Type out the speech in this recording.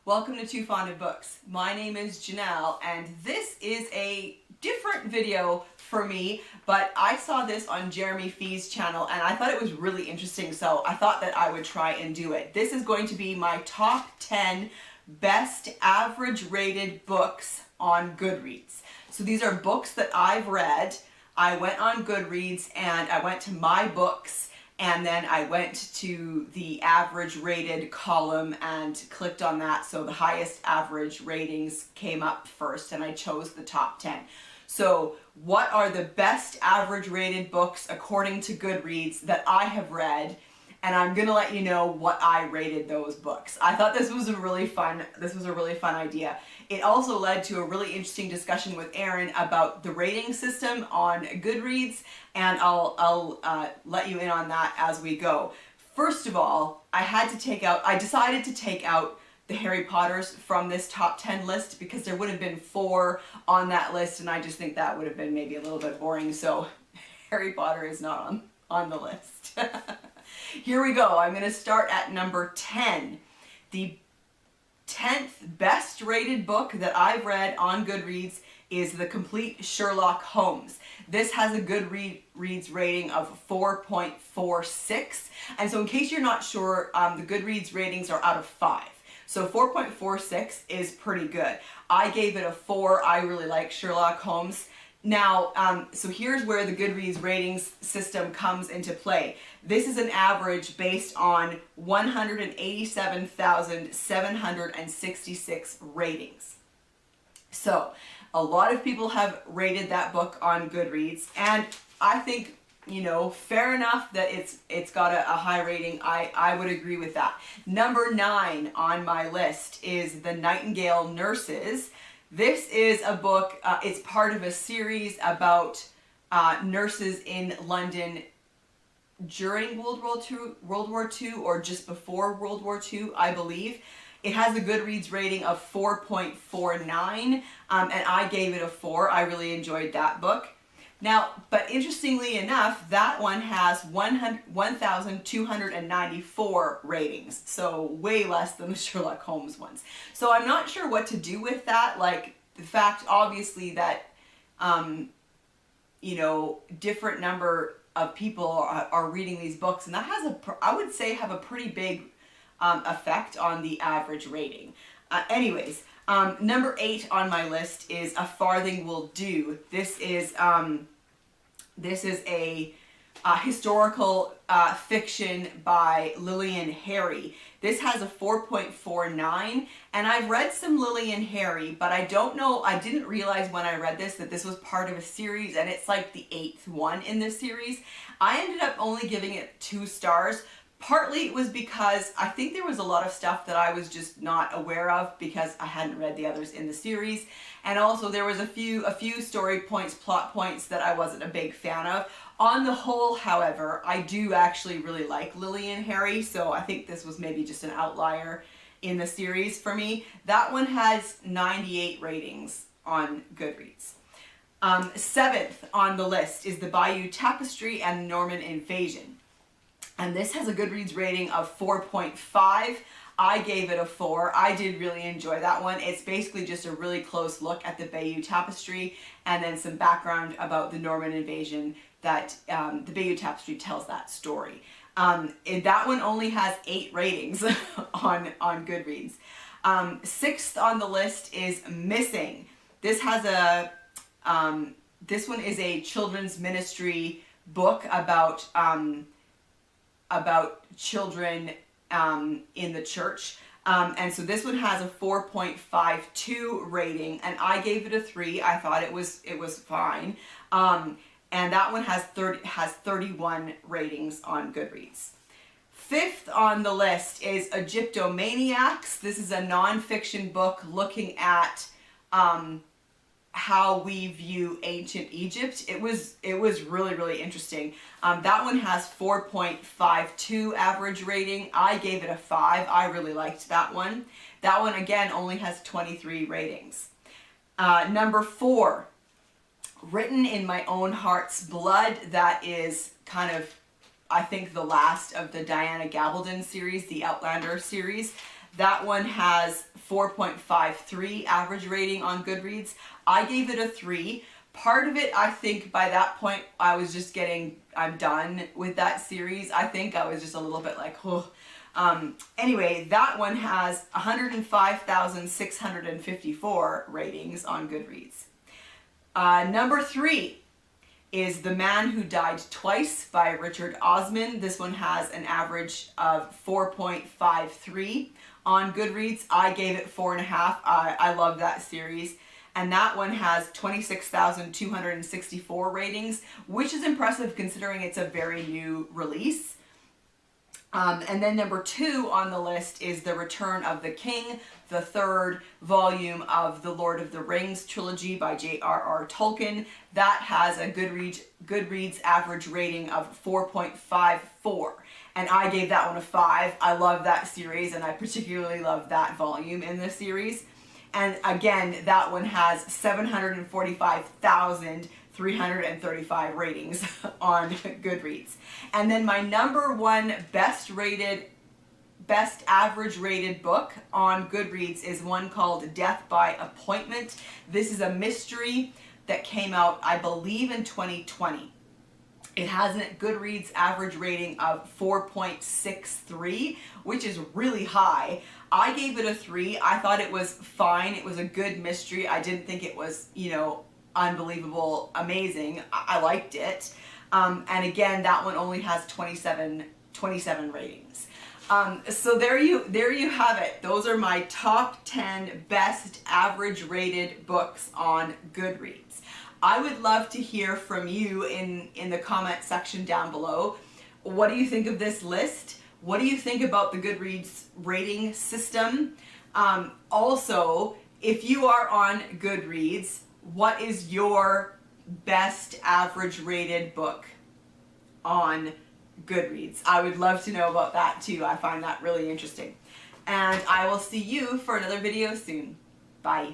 Welcome to Too Fond of Books. My name is Janelle and this is a different video for me, but I saw this on Jeremy Fee's channel and I thought it was really interesting, so I thought that I would try and do it. This is going to be my top 10 best average rated books on Goodreads. So these are books that I've read. I went on Goodreads and I went to my books and then I went to the average rated column and clicked on that. So the highest average ratings came up first and I chose the top 10. So what are the best average rated books according to Goodreads that I have read? And I'm gonna let you know what I rated those books. I thought this was a really fun idea. It also led to a really interesting discussion with Erin about the rating system on Goodreads, and I'll let you in on that as we go. First of all, I decided to take out the Harry Potters from this top 10 list because there would have been 4 on that list, and I just think that would have been maybe a little bit boring, so Harry Potter is not on the list. Here we go. I'm going to start at number 10. The 10th best rated book that I've read on Goodreads is The Complete Sherlock Holmes. This has a Goodreads rating of 4.46. And so in case you're not sure, the Goodreads ratings are out of 5. So 4.46 is pretty good. I gave it a 4. I really like Sherlock Holmes. Now, so here's where the Goodreads ratings system comes into play. This is an average based on 187,766 ratings. So a lot of people have rated that book on Goodreads, and I think, you know, fair enough that it's got a high rating. I would agree with that. Number 9 on my list is The Nightingale Nurses. This is a book, it's part of a series about nurses in London during World War II or just before World War II, I believe. It has a Goodreads rating of 4.49, and I gave it a 4. I really enjoyed that book. Now, but interestingly enough, that one has 1,294 ratings, so way less than the Sherlock Holmes ones. So I'm not sure what to do with that, like the fact, obviously, that, you know, different number of people are reading these books, and that has I would say, have a pretty big effect on the average rating. Anyways, number 8 on my list is A Farthing Will Do. This is a historical fiction by Lillian Harry. This has a 4.49, and I've read some Lillian Harry, but I didn't realize when I read this that this was part of a series, and it's like the 8th one in this series. I ended up only giving it 2 stars. Partly it was because I think there was a lot of stuff that I was just not aware of because I hadn't read the others in the series. And also there was a few story points, plot points that I wasn't a big fan of. On the whole, however, I do actually really like Lillian Harry, so I think this was maybe just an outlier in the series for me. That one has 98 ratings on Goodreads. 7th on the list is The Bayou Tapestry and Norman Invasion. And this has a Goodreads rating of 4.5. I gave it a 4. I did really enjoy that one. It's basically just a really close look at the Bayou Tapestry and then some background about the Norman invasion that the Bayou Tapestry tells that story. That one only has 8 ratings on Goodreads. 6th on the list is Missing. This has this one is a children's ministry book about children in the church. And so this one has a 4.52 rating, and I gave it a 3. I thought it was fine. And that one has 31 ratings on Goodreads. 5th on the list is Egyptianmaniacs. This is a nonfiction book looking at how we view ancient Egypt. It was really, really interesting. That one has 4.52 average rating. I gave it a 5. I really liked that one. That one, again, only has 23 ratings. Number 4, Written in My Own Heart's Blood. That is kind of, I think, the last of the Diana Gabaldon series, the Outlander series. That one has 4.53 average rating on Goodreads. I gave it a 3. Part of it, I think by that point, I was just I'm done with that series. I think I was just a little bit like, oh. Anyway, that one has 105,654 ratings on Goodreads. Number 3 is The Man Who Died Twice by Richard Osman. This one has an average of 4.53 on Goodreads. I gave it 4.5. I love that series. And that one has 26,264 ratings, which is impressive considering it's a very new release. And then number 2 on the list is The Return of the King, the 3rd volume of the Lord of the Rings trilogy by J.R.R. Tolkien. That has a Goodreads average rating of 4.54. And I gave that one a 5. I love that series, and I particularly love that volume in the series. And again, that one has 745,335 ratings on Goodreads. And then my number 1 best average rated book on Goodreads is one called Death by Appointment. This is a mystery that came out, I believe, in 2020. It has a Goodreads average rating of 4.63, which is really high. I gave it a 3. I thought it was fine. It was a good mystery. I didn't think it was, unbelievable, amazing. I liked it. And again, that one only has 27 ratings. So there you have it. Those are my top 10 best average rated books on Goodreads. I would love to hear from you in the comment section down below. What do you think of this list? What do you think about the Goodreads rating system? Also, if you are on Goodreads, what is your best average rated book on Goodreads? I would love to know about that too. I find that really interesting. And I will see you for another video soon. Bye.